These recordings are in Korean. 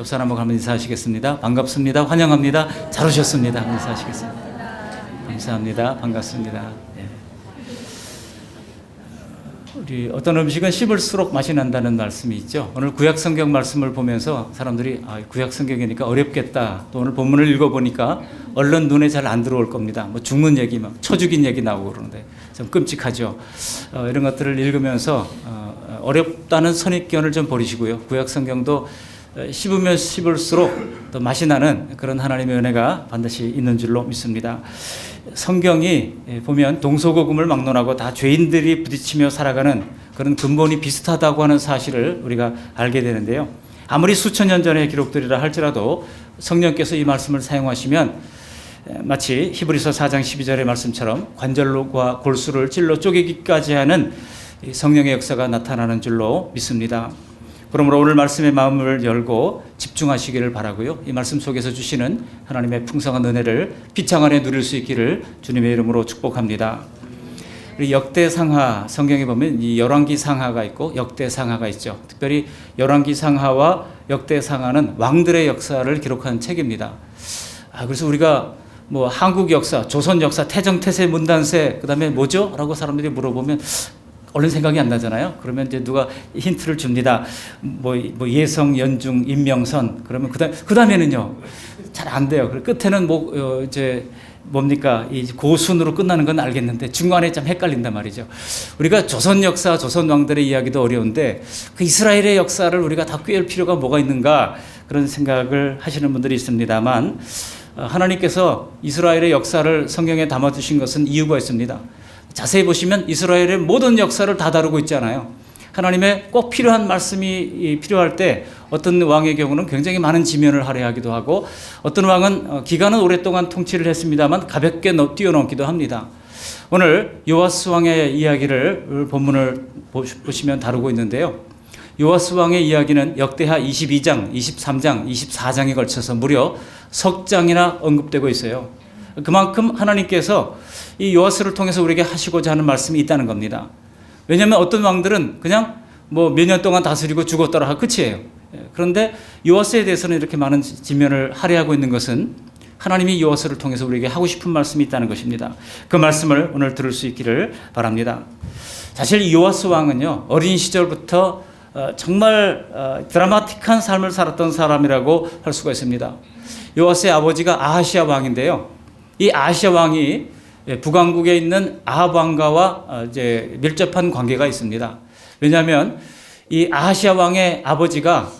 옆 사람하고 한번 인사하시겠습니다. 반갑습니다. 환영합니다. 잘 오셨습니다. 인사하시겠습니다. 감사합니다. 반갑습니다. 네. 우리 어떤 음식은 씹을수록 맛이 난다는 말씀이 있죠. 오늘 구약 성경 말씀을 보면서 사람들이 구약 성경이니까 어렵겠다. 또 오늘 본문을 읽어보니까 얼른 눈에 잘 안 들어올 겁니다. 뭐 죽는 얘기, 막 쳐 죽인 얘기 나오고 그러는데 좀 끔찍하죠. 이런 것들을 읽으면서 어렵다는 선입견을 좀 버리시고요. 구약 성경도 씹으면 씹을수록 더 맛이 나는 그런 하나님의 은혜가 반드시 있는 줄로 믿습니다. 성경이 보면 동서고금을 막론하고 다 죄인들이 부딪히며 살아가는 그런 근본이 비슷하다고 하는 사실을 우리가 알게 되는데요. 아무리 수천 년 전에 기록들이라 할지라도 성령께서 이 말씀을 사용하시면 마치 히브리서 4장 12절의 말씀처럼 관절과 골수를 찔러 쪼개기까지 하는 성령의 역사가 나타나는 줄로 믿습니다. 그러므로 오늘 말씀의 마음을 열고 집중하시기를 바라고요. 이 말씀 속에서 주시는 하나님의 풍성한 은혜를 빛창 안에 누릴 수 있기를 주님의 이름으로 축복합니다. 우리 역대상하 성경에 보면 이 열왕기상하가 있고 역대상하가 있죠. 특별히 열왕기상하와 역대상하는 왕들의 역사를 기록한 책입니다. 그래서 우리가 뭐 한국 역사, 조선 역사, 태정태세, 문단세, 그다음에 뭐죠? 라고 사람들이 물어보면 얼른 생각이 안 나잖아요. 그러면 이제 누가 힌트를 줍니다. 뭐 예성, 연중, 임명선. 그러면 그다음에는요 잘 안 돼요. 끝에는 이제 뭡니까 이 고순으로 끝나는 건 알겠는데 중간에 좀 헷갈린단 말이죠. 우리가 조선 역사, 조선 왕들의 이야기도 어려운데 그 이스라엘의 역사를 우리가 다 꿰을 필요가 뭐가 있는가 그런 생각을 하시는 분들이 있습니다만 하나님께서 이스라엘의 역사를 성경에 담아두신 것은 이유가 있습니다. 자세히 보시면 이스라엘의 모든 역사를 다 다루고 있잖아요. 하나님의 꼭 필요한 말씀이 필요할 때 어떤 왕의 경우는 굉장히 많은 지면을 할애하기도 하고 어떤 왕은 기간은 오랫동안 통치를 했습니다만 가볍게 뛰어넘기도 합니다. 오늘 요아스 왕의 이야기를 본문을 보시면 다루고 있는데요. 요아스 왕의 이야기는 역대하 22장, 23장, 24장에 걸쳐서 무려 석 장이나 언급되고 있어요. 그만큼 하나님께서 이 요아스를 통해서 우리에게 하시고자 하는 말씀이 있다는 겁니다. 왜냐하면 어떤 왕들은 그냥 뭐 몇 년 동안 다스리고 죽었더라 끝이에요. 그런데 요아스에 대해서는 이렇게 많은 지면을 할애하고 있는 것은 하나님이 요아스를 통해서 우리에게 하고 싶은 말씀이 있다는 것입니다. 그 말씀을 오늘 들을 수 있기를 바랍니다. 사실 요아스 왕은요 어린 시절부터 정말 드라마틱한 삶을 살았던 사람이라고 할 수가 있습니다. 요아스의 아버지가 아하시아 왕인데요. 이 아하시아 왕이 북왕국에 있는 아합 왕가와 이제 밀접한 관계가 있습니다. 왜냐하면 이 아하시아 왕의 아버지가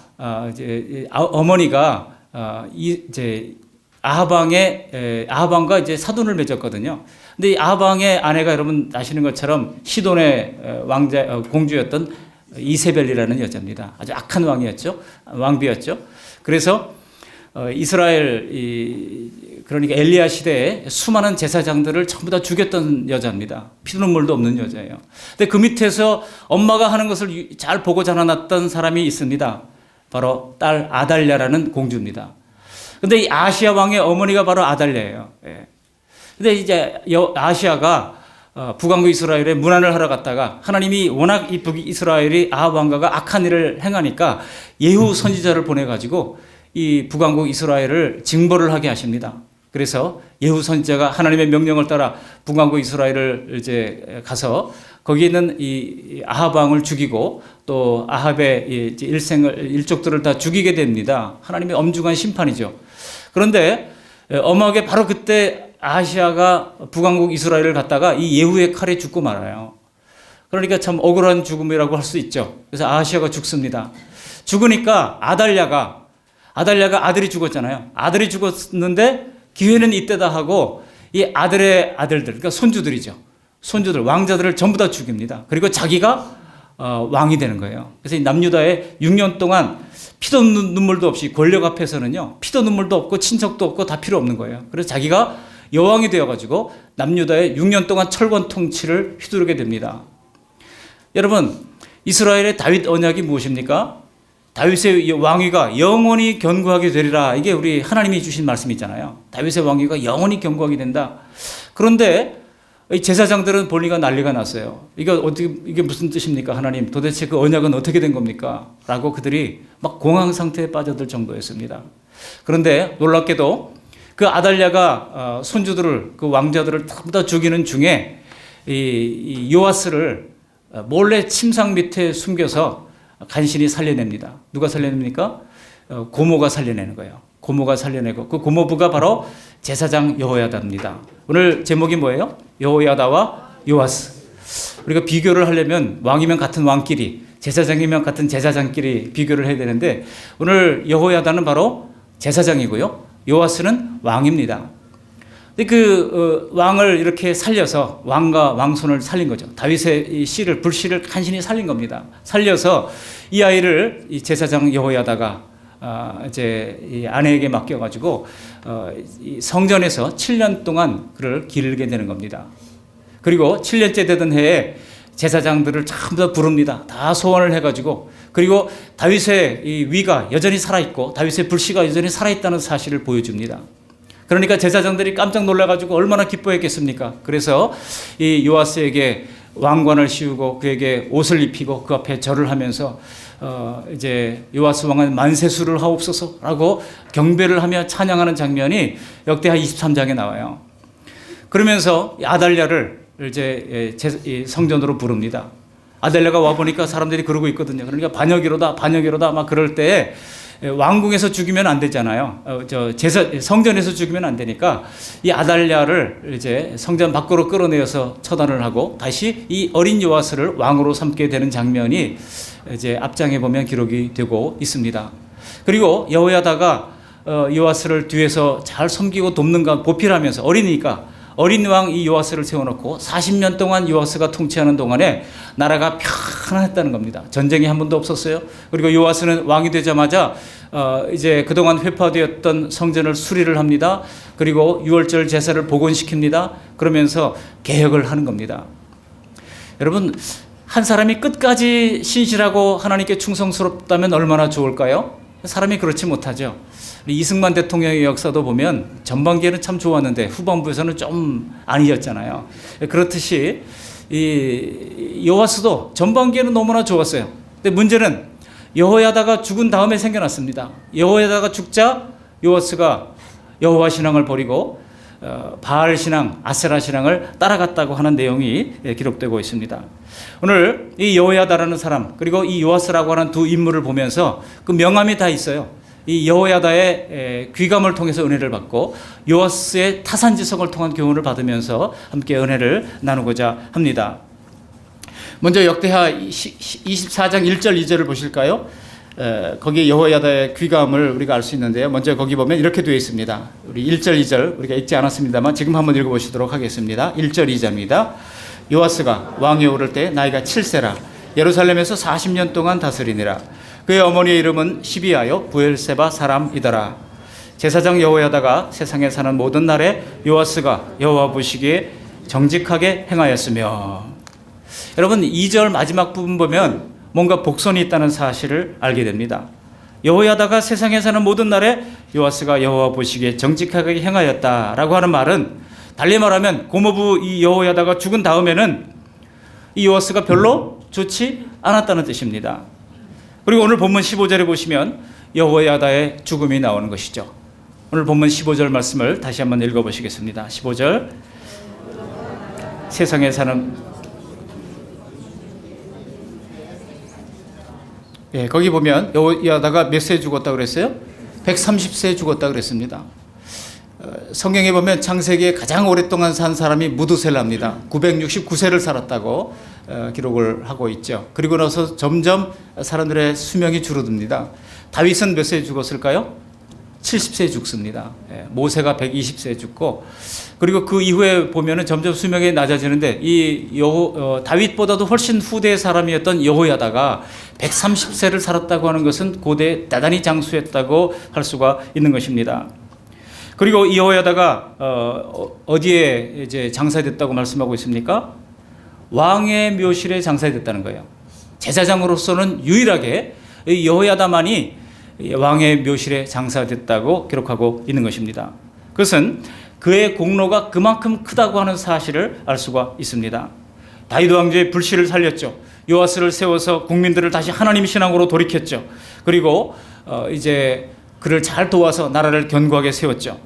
어머니가 이제 아합 왕과 이제 사돈을 맺었거든요. 근데 이 아합 왕의 아내가 여러분 아시는 것처럼 시돈의 공주였던 이세벨이라는 여자입니다. 아주 악한 왕이었죠. 왕비였죠. 그래서 이스라엘 그러니까 엘리야 시대에 수많은 제사장들을 전부 다 죽였던 여자입니다. 피눈물도 없는 여자예요. 근데 그 밑에서 엄마가 하는 것을 잘 보고 자라났던 사람이 있습니다. 바로 딸 아달랴라는 공주입니다. 근데 이 아시아 왕의 어머니가 바로 아달랴예요. 근데 이제 아시아가 북왕국 이스라엘에 문안을 하러 갔다가 하나님이 워낙 이 북이스라엘이 아합 왕가가 악한 일을 행하니까 예후 선지자를 보내가지고 이 북왕국 이스라엘을 징벌을 하게 하십니다. 그래서 예후 선지자가 하나님의 명령을 따라 북왕국 이스라엘을 이제 가서 거기 있는 이 아합 왕을 죽이고 또 아합의 일족들을 다 죽이게 됩니다. 하나님의 엄중한 심판이죠. 그런데 엄하게 바로 그때 아시아가 북왕국 이스라엘을 갔다가 이 예후의 칼에 죽고 말아요. 그러니까 참 억울한 죽음이라고 할 수 있죠. 그래서 아시아가 죽습니다. 죽으니까 아달랴가 아들이 죽었잖아요. 아들이 죽었는데 기회는 이때다 하고 이 아들의 아들들, 그러니까 손주들이죠. 손주들, 왕자들을 전부 다 죽입니다. 그리고 자기가 왕이 되는 거예요. 그래서 이 남유다에 6년 동안 피도 눈물도 없이 권력 앞에서는요. 피도 눈물도 없고 친척도 없고 다 필요 없는 거예요. 그래서 자기가 여왕이 되어가지고 남유다에 6년 동안 철권 통치를 휘두르게 됩니다. 여러분, 이스라엘의 다윗 언약이 무엇입니까? 다윗의 왕위가 영원히 견고하게 되리라. 이게 우리 하나님이 주신 말씀이잖아요. 다윗의 왕위가 영원히 견고하게 된다. 그런데 이 제사장들은 보니까 난리가 났어요. 이게 무슨 뜻입니까? 하나님, 도대체 그 언약은 어떻게 된 겁니까? 라고 그들이 막 공황 상태에 빠져들 정도였습니다. 그런데 놀랍게도 그 아달랴가 손주들을, 그 왕자들을 전부 다 죽이는 중에 이 요아스를 몰래 침상 밑에 숨겨서 간신히 살려냅니다. 누가 살려냅니까? 고모가 살려내는 거예요. 고모가 살려내고 그 고모부가 바로 제사장 여호야다입니다. 오늘 제목이 뭐예요? 여호야다와 요아스. 우리가 비교를 하려면 왕이면 같은 왕끼리, 제사장이면 같은 제사장끼리 비교를 해야 되는데 오늘 여호야다는 바로 제사장이고요. 요아스는 왕입니다. 근데 그 왕을 이렇게 살려서 왕과 왕손을 살린 거죠. 다윗의 이 씨를, 불씨를 간신히 살린 겁니다. 살려서 이 아이를 이 제사장 여호야다가 이제 이 아내에게 맡겨가지고 이 성전에서 7년 동안 그를 기르게 되는 겁니다. 그리고 7년째 되던 해에 제사장들을 전부 다 부릅니다. 다 소원을 해가지고, 그리고 다윗의 이 위가 여전히 살아있고 다윗의 불씨가 여전히 살아있다는 사실을 보여줍니다. 그러니까 제사장들이 깜짝 놀라가지고 얼마나 기뻐했겠습니까? 그래서 이 요아스에게 왕관을 씌우고 그에게 옷을 입히고 그 앞에 절을 하면서 이제 요아스 왕은 만세수를 하옵소서라고 경배를 하며 찬양하는 장면이 역대하 23장에 나와요. 그러면서 아달랴를 이제 성전으로 부릅니다. 아달랴가 와 보니까 사람들이 그러고 있거든요. 그러니까 반역이로다 막 그럴 때 왕궁에서 죽이면 안 되잖아요. 성전에서 죽이면 안 되니까 이 아달랴를 이제 성전 밖으로 끌어내어서 처단을 하고 다시 이 어린 요아스를 왕으로 삼게 되는 장면이 이제 앞장에 보면 기록이 되고 있습니다. 그리고 여호야다가 요아스를 뒤에서 잘 섬기고 돕는가 보필하면서 어리니까 어린 왕 이 요아스를 세워놓고 40년 동안 요아스가 통치하는 동안에 나라가 편안했다는 겁니다. 전쟁이 한 번도 없었어요. 그리고 요아스는 왕이 되자마자 이제 그동안 회파되었던 성전을 수리를 합니다. 그리고 유월절 제사를 복원시킵니다. 그러면서 개혁을 하는 겁니다. 여러분, 한 사람이 끝까지 신실하고 하나님께 충성스럽다면 얼마나 좋을까요? 사람이 그렇지 못하죠. 이승만 대통령의 역사도 보면 전반기에는 참 좋았는데 후반부에서는 좀 아니었잖아요. 그렇듯이 이 요아스도 전반기에는 너무나 좋았어요. 근데 문제는 여호야다가 죽은 다음에 생겨났습니다. 여호야다가 죽자 요아스가 여호와 신앙을 버리고 바알 신앙, 아세라 신앙을 따라갔다고 하는 내용이 기록되고 있습니다. 오늘 이 여호야다라는 사람, 그리고 이 요아스라고 하는 두 인물을 보면서 그 명함이 다 있어요. 이 여호야다의 귀감을 통해서 은혜를 받고 요아스의 타산지성을 통한 교훈을 받으면서 함께 은혜를 나누고자 합니다. 먼저 역대하 24장 1절 2절을 보실까요? 거기 여호야다의 귀감을 우리가 알 수 있는데요. 먼저 거기 보면 이렇게 되어 있습니다. 우리 1절 2절 우리가 읽지 않았습니다만 지금 한번 읽어보시도록 하겠습니다. 1절 2절입니다. 요아스가 왕위에 오를 때 나이가 7세라 예루살렘에서 40년 동안 다스리니라. 그의 어머니의 이름은 시비아요 부엘세바 사람이더라. 제사장 여호야다가 세상에 사는 모든 날에 요아스가 여호와 보시기에 정직하게 행하였으며. 여러분, 2절 마지막 부분 보면 뭔가 복선이 있다는 사실을 알게 됩니다. 여호야다가 세상에 사는 모든 날에 요아스가 여호와 보시기에 정직하게 행하였다라고 하는 말은 달리 말하면 고모부 이 여호야다가 죽은 다음에는 이 요아스가 별로 좋지 않았다는 뜻입니다. 그리고 오늘 본문 15절에 보시면 여호야다의 죽음이 나오는 것이죠. 오늘 본문 15절 말씀을 다시 한번 읽어보시겠습니다. 15절 세상에 사는 거기 보면 여호야다가 몇 세에 죽었다고 그랬어요? 130세에 죽었다고 그랬습니다. 성경에 보면 창세기에 가장 오랫동안 산 사람이 무두셀라입니다. 969세를 살았다고 기록을 하고 있죠. 그리고 나서 점점 사람들의 수명이 줄어듭니다. 다윗은 몇 세에 죽었을까요? 70세에 죽습니다. 모세가 120세에 죽고, 그리고 그 이후에 보면은 점점 수명이 낮아지는데 이 다윗보다도 훨씬 후대의 사람이었던 여호야다가 130세를 살았다고 하는 것은 고대에 대단히 장수했다고 할 수가 있는 것입니다. 그리고 이 여호야다가 어디에 이제 장사됐다고 말씀하고 있습니까? 왕의 묘실에 장사됐다는 거예요. 제사장으로서는 유일하게 여호야다만이 왕의 묘실에 장사됐다고 기록하고 있는 것입니다. 그것은 그의 공로가 그만큼 크다고 하는 사실을 알 수가 있습니다. 다윗 왕조의 불씨를 살렸죠. 요아스를 세워서 국민들을 다시 하나님 신앙으로 돌이켰죠. 그리고 이제 그를 잘 도와서 나라를 견고하게 세웠죠.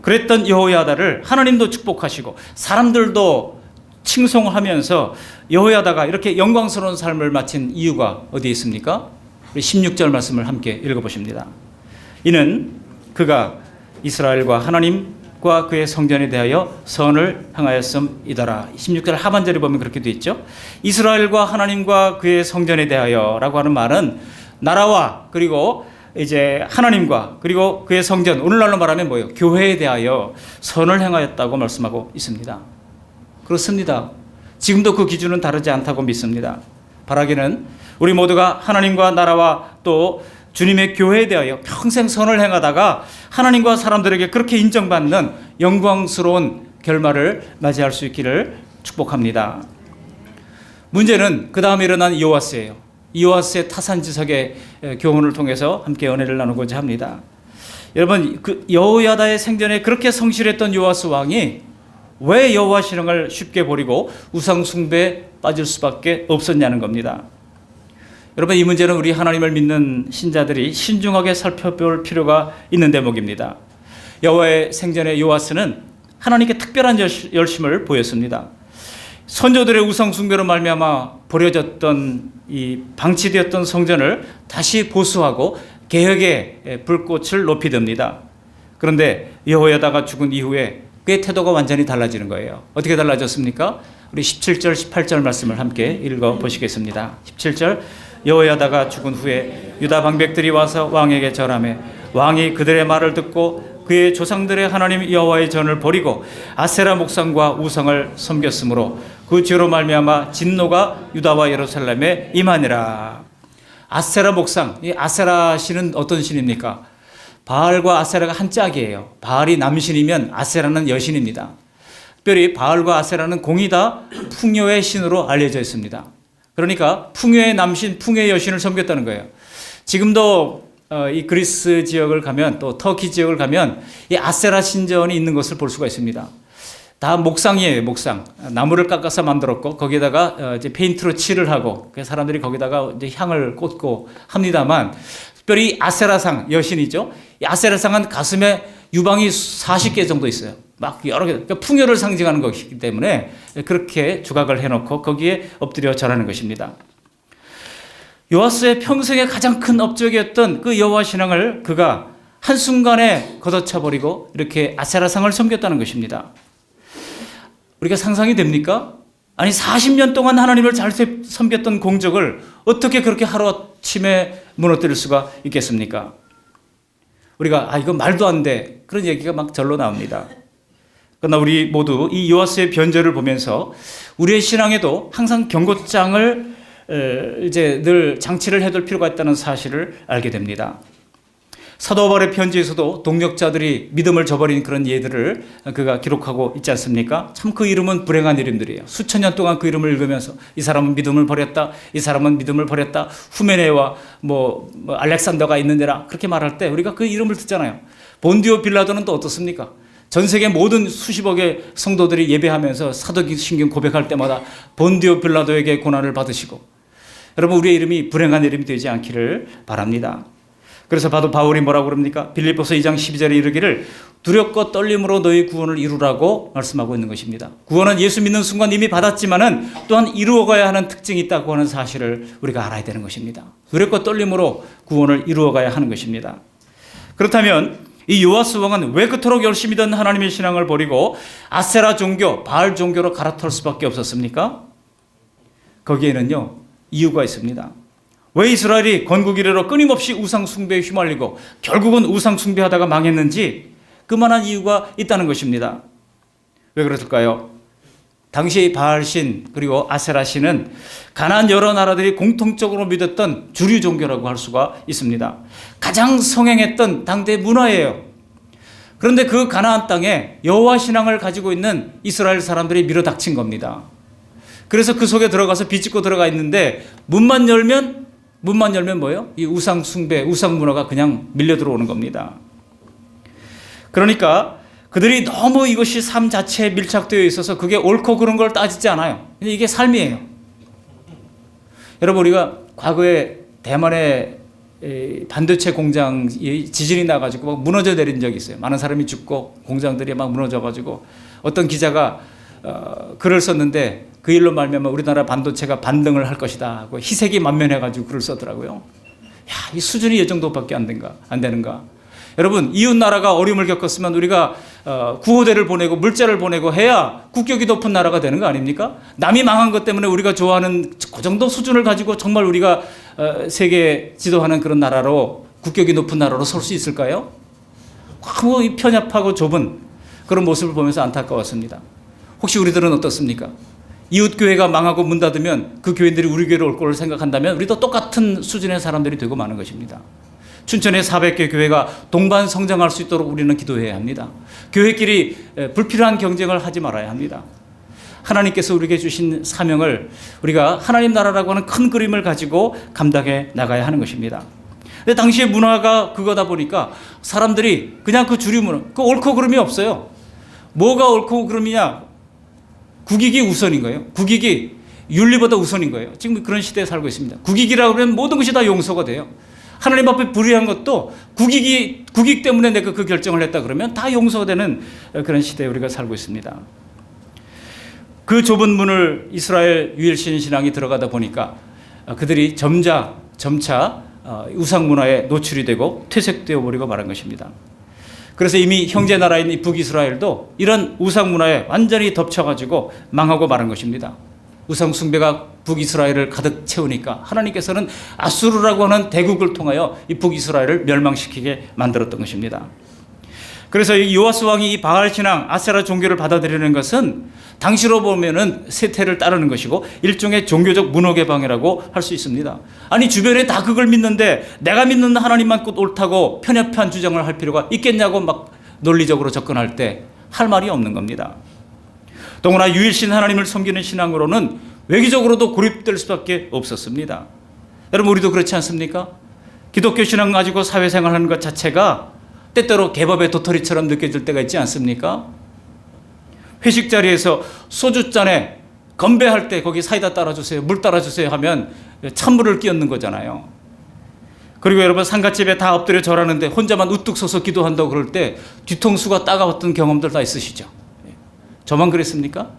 그랬던 여호야다를 하나님도 축복하시고 사람들도 칭송하면서 여호야다가 이렇게 영광스러운 삶을 마친 이유가 어디에 있습니까? 우리 16절 말씀을 함께 읽어보십니다. 이는 그가 이스라엘과 하나님과 그의 성전에 대하여 선을 행하였음이더라. 16절 하반절에 보면 그렇게 되어 있죠. 이스라엘과 하나님과 그의 성전에 대하여 라고 하는 말은 나라와 그리고 이제 하나님과 그리고 그의 성전, 오늘날로 말하면 뭐예요? 교회에 대하여 선을 행하였다고 말씀하고 있습니다. 그렇습니다. 지금도 그 기준은 다르지 않다고 믿습니다. 바라기는 우리 모두가 하나님과 나라와 또 주님의 교회에 대하여 평생 선을 행하다가 하나님과 사람들에게 그렇게 인정받는 영광스러운 결말을 맞이할 수 있기를 축복합니다. 문제는 그 다음에 일어난 요아스예요. 요아스의 타산지석의 교훈을 통해서 함께 은혜를 나누고자 합니다. 여러분, 그 여호야다의 생전에 그렇게 성실했던 요아스 왕이 왜 여호와 신앙을 쉽게 버리고 우상 숭배에 빠질 수밖에 없었냐는 겁니다. 여러분, 이 문제는 우리 하나님을 믿는 신자들이 신중하게 살펴볼 필요가 있는 대목입니다. 여호와의 생전에 요아스는 하나님께 특별한 열심을 보였습니다. 선조들의 우상 숭배로 말미암아 버려졌던 이 방치되었던 성전을 다시 보수하고 개혁의 불꽃을 높이 듭니다. 그런데 여호야다가 죽은 이후에 그의 태도가 완전히 달라지는 거예요. 어떻게 달라졌습니까? 우리 17절, 18절 말씀을 함께 읽어보시겠습니다. 17절, 여호야다가 죽은 후에 유다 방백들이 와서 왕에게 절하매 왕이 그들의 말을 듣고 그의 조상들의 하나님 여호와의 전을 버리고 아세라 목상과 우상을 섬겼으므로 그 죄로 말미암아 진노가 유다와 예루살렘에 임하니라. 아세라 목상, 이 아세라 신은 어떤 신입니까? 바알과 아세라가 한 짝이에요. 바알이 남신이면 아세라는 여신입니다. 특별히 바알과 아세라는 공이다 풍요의 신으로 알려져 있습니다. 그러니까 풍요의 남신, 풍요의 여신을 섬겼다는 거예요. 지금도 이 그리스 지역을 가면 또 터키 지역을 가면 이 아세라 신전이 있는 것을 볼 수가 있습니다. 다 목상이에요, 목상. 나무를 깎아서 만들었고 거기다가 이제 페인트로 칠을 하고 사람들이 거기다가 이제 향을 꽂고 합니다만 특별히 아세라상 여신이죠. 이 아세라상은 가슴에 유방이 40개 정도 있어요. 막 여러 개. 그러니까 풍요를 상징하는 것이기 때문에 그렇게 조각을 해놓고 거기에 엎드려 절하는 것입니다. 요아스의 평생의 가장 큰 업적이었던 그 여호와 신앙을 그가 한순간에 걷어차버리고 이렇게 아세라상을 섬겼다는 것입니다. 우리가 상상이 됩니까? 아니 40년 동안 하나님을 잘 섬겼던 공적을 어떻게 그렇게 하루아침에 무너뜨릴 수가 있겠습니까? 우리가 이거 말도 안 돼 그런 얘기가 막 절로 나옵니다. 그러나 우리 모두 이 요아스의 변절을 보면서 우리의 신앙에도 항상 경고장을 이제 늘 장치를 해둘 필요가 있다는 사실을 알게 됩니다. 사도 바울의 편지에서도 동역자들이 믿음을 저버린 그런 예들을 그가 기록하고 있지 않습니까? 참 그 이름은 불행한 이름들이에요. 수천 년 동안 그 이름을 읽으면서 이 사람은 믿음을 버렸다, 이 사람은 믿음을 버렸다, 후메네와 뭐 알렉산더가 있느니라 그렇게 말할 때 우리가 그 이름을 듣잖아요. 본디오 빌라도는 또 어떻습니까? 전 세계 모든 수십억의 성도들이 예배하면서 사도신경 고백할 때마다 본디오 빌라도에게 고난을 받으시고, 여러분 우리의 이름이 불행한 이름이 되지 않기를 바랍니다. 그래서 봐도 바울이 뭐라고 그럽니까? 빌립보서 2장 12절에 이르기를 두렵고 떨림으로 너희 구원을 이루라고 말씀하고 있는 것입니다. 구원은 예수 믿는 순간 이미 받았지만은 또한 이루어가야 하는 특징이 있다고 하는 사실을 우리가 알아야 되는 것입니다. 두렵고 떨림으로 구원을 이루어가야 하는 것입니다. 그렇다면 이 요아스 왕은 왜 그토록 열심히던 하나님의 신앙을 버리고 아세라 종교, 바알 종교로 갈아탈 수밖에 없었습니까? 거기에는요 이유가 있습니다. 왜 이스라엘이 건국 이래로 끊임없이 우상 숭배에 휘말리고 결국은 우상 숭배하다가 망했는지 그만한 이유가 있다는 것입니다. 왜 그랬을까요? 당시 바알신 그리고 아세라신은 가나안 여러 나라들이 공통적으로 믿었던 주류 종교라고 할 수가 있습니다. 가장 성행했던 당대 문화예요. 그런데 그 가나안 땅에 여호와 신앙을 가지고 있는 이스라엘 사람들이 밀어닥친 겁니다. 그래서 그 속에 들어가서 비집고 들어가 있는데 문만 열면 뭐예요? 이 우상 숭배, 우상 문화가 그냥 밀려 들어오는 겁니다. 그러니까 그들이 너무 이것이 삶 자체에 밀착되어 있어서 그게 옳고 그런 걸 따지지 않아요. 근데 이게 삶이에요. 여러분, 우리가 과거에 대만의 반도체 공장이 지진이 나가지고 막 무너져 내린 적이 있어요. 많은 사람이 죽고 공장들이 막 무너져가지고 어떤 기자가 글을 썼는데 그 일로 말미암아 우리나라 반도체가 반등을 할 것이다 하고 희색이 만면해가지고 글을 썼더라고요. 야, 이 수준이 이 정도밖에 안 되는가? 여러분, 이웃 나라가 어려움을 겪었으면 우리가 구호대를 보내고 물자를 보내고 해야 국격이 높은 나라가 되는 거 아닙니까? 남이 망한 것 때문에 우리가 좋아하는 그 정도 수준을 가지고 정말 우리가 세계 지도하는 그런 나라로, 국격이 높은 나라로 설 수 있을까요? 너무 편협하고 좁은 그런 모습을 보면서 안타까웠습니다. 혹시 우리들은 어떻습니까? 이웃 교회가 망하고 문 닫으면 그 교인들이 우리 교회로 올 걸 생각한다면 우리도 똑같은 수준의 사람들이 되고 마는 것입니다. 춘천의 400개 교회가 동반 성장할 수 있도록 우리는 기도해야 합니다. 교회끼리 불필요한 경쟁을 하지 말아야 합니다. 하나님께서 우리에게 주신 사명을 우리가 하나님 나라라고 하는 큰 그림을 가지고 감당해 나가야 하는 것입니다. 근데 당시의 문화가 그거다 보니까 사람들이 그냥 그 주류 문화, 그 옳고 그름이 없어요. 뭐가 옳고 그름이냐? 국익이 우선인 거예요. 국익이 윤리보다 우선인 거예요. 지금 그런 시대에 살고 있습니다. 국익이라고 하면 모든 것이 다 용서가 돼요. 하나님 앞에 불의한 것도 국익 때문에 내가 그 결정을 했다 그러면 다 용서가 되는 그런 시대에 우리가 살고 있습니다. 그 좁은 문을 이스라엘 유일신 신앙이 들어가다 보니까 그들이 점차 우상 문화에 노출이 되고 퇴색되어 버리고 말한 것입니다. 그래서 이미 형제 나라인 이 북이스라엘도 이런 우상 문화에 완전히 덮쳐가지고 망하고 말한 것입니다. 우상 숭배가 북이스라엘을 가득 채우니까 하나님께서는 아수르라고 하는 대국을 통하여 이 북이스라엘을 멸망시키게 만들었던 것입니다. 그래서 이 요아스 왕이 이 바알 신앙, 아세라 종교를 받아들이는 것은 당시로 보면은 세태를 따르는 것이고 일종의 종교적 문화 개방이라고 할 수 있습니다. 아니, 주변에 다 그걸 믿는데 내가 믿는 하나님만 꼭 옳다고 편협한 주장을 할 필요가 있겠냐고 막 논리적으로 접근할 때 할 말이 없는 겁니다. 더구나 유일신 하나님을 섬기는 신앙으로는 외교적으로도 고립될 수밖에 없었습니다. 여러분, 우리도 그렇지 않습니까? 기독교 신앙 가지고 사회생활하는 것 자체가 때때로 개밥의 도토리처럼 느껴질 때가 있지 않습니까? 회식 자리에서 소주잔에 건배할 때 거기 사이다 따라주세요, 물 따라주세요 하면 찬물을 끼얹는 거잖아요. 그리고 여러분, 상갓집에 다 엎드려 절하는데 혼자만 우뚝 서서 기도한다고 그럴 때 뒤통수가 따가웠던 경험들 다 있으시죠? 저만 그랬습니까?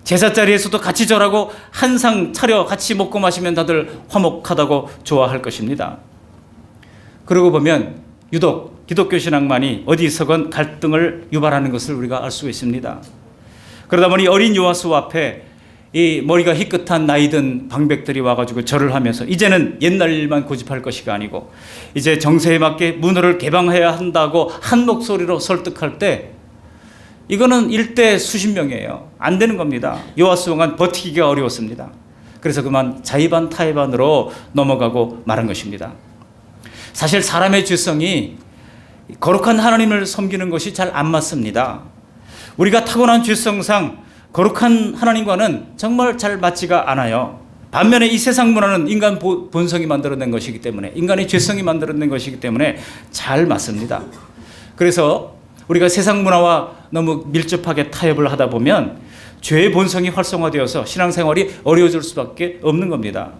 제사 자리에서도 같이 절하고 한 상 차려 같이 먹고 마시면 다들 화목하다고 좋아할 것입니다. 그러고 보면 유독 기독교 신앙만이 어디서건 갈등을 유발하는 것을 우리가 알 수 있습니다. 그러다 보니 어린 요아스 앞에 이 머리가 희끗한 나이든 방백들이 와가지고 절을 하면서 이제는 옛날 일만 고집할 것이가 아니고 이제 정세에 맞게 문호를 개방해야 한다고 한 목소리로 설득할 때 이거는 일대 수십 명이에요. 안 되는 겁니다. 요아스 왕은 버티기가 어려웠습니다. 그래서 그만 자의반 타의반으로 넘어가고 말한 것입니다. 사실 사람의 죄성이 거룩한 하나님을 섬기는 것이 잘 안 맞습니다. 우리가 타고난 죄성상 거룩한 하나님과는 정말 잘 맞지가 않아요. 반면에 이 세상 문화는 인간 본성이 만들어낸 것이기 때문에, 인간의 죄성이 만들어낸 것이기 때문에 잘 맞습니다. 그래서 우리가 세상 문화와 너무 밀접하게 타협을 하다 보면 죄의 본성이 활성화되어서 신앙생활이 어려워질 수밖에 없는 겁니다.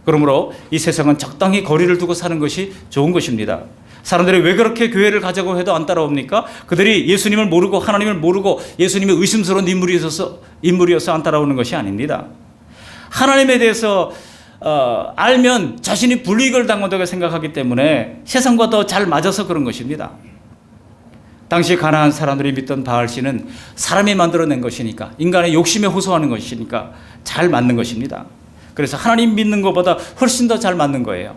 그러므로 이 세상은 적당히 거리를 두고 사는 것이 좋은 것입니다. 사람들이 왜 그렇게 교회를 가자고 해도 안 따라옵니까? 그들이 예수님을 모르고 하나님을 모르고 예수님의 의심스러운 인물이어서 안 따라오는 것이 아닙니다. 하나님에 대해서 알면 자신이 불이익을 당한다고 생각하기 때문에 세상과 더 잘 맞아서 그런 것입니다. 당시 가나안 사람들이 믿던 바알신은 사람이 만들어낸 것이니까, 인간의 욕심에 호소하는 것이니까 잘 맞는 것입니다. 그래서 하나님 믿는 것보다 훨씬 더 잘 맞는 거예요.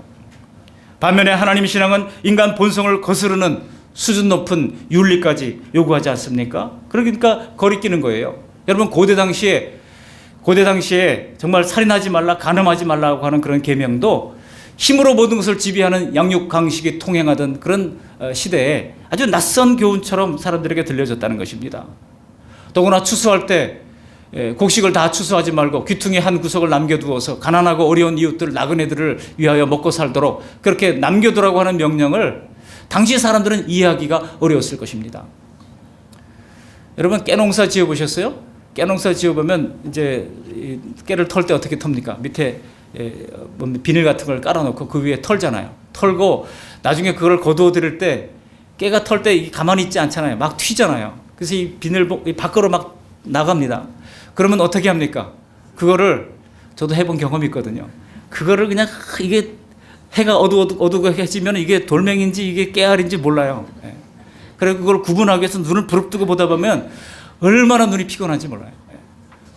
반면에 하나님 신앙은 인간 본성을 거스르는 수준 높은 윤리까지 요구하지 않습니까? 그러니까 거리끼는 거예요. 여러분, 고대 당시에 정말 살인하지 말라, 간음하지 말라고 하는 그런 계명도 힘으로 모든 것을 지배하는 양육 강식이 통행하던 그런 시대에 아주 낯선 교훈처럼 사람들에게 들려졌다는 것입니다. 더구나 추수할 때 곡식을 다 추수하지 말고 귀퉁이 한 구석을 남겨두어서 가난하고 어려운 이웃들, 나그네들을 위하여 먹고 살도록 그렇게 남겨두라고 하는 명령을 당시 사람들은 이해하기가 어려웠을 것입니다. 여러분 깨농사 지어보셨어요? 깨농사 지어보면 이제 깨를 털 때 어떻게 텁니까? 밑에 비닐 같은 걸 깔아놓고 그 위에 털잖아요. 털고 나중에 그걸 거두어 들일 때 깨가 털 때 가만히 있지 않잖아요. 막 튀잖아요. 그래서 이 비닐 밖으로 막 나갑니다. 그러면 어떻게 합니까? 그거를 저도 해본 경험이 있거든요. 그거를 그냥 이게 해가 어두워지면 이게 돌멩인지 이게 깨알인지 몰라요. 그래서 그걸 구분하기 위해서 눈을 부릅뜨고 보다 보면 얼마나 눈이 피곤한지 몰라요.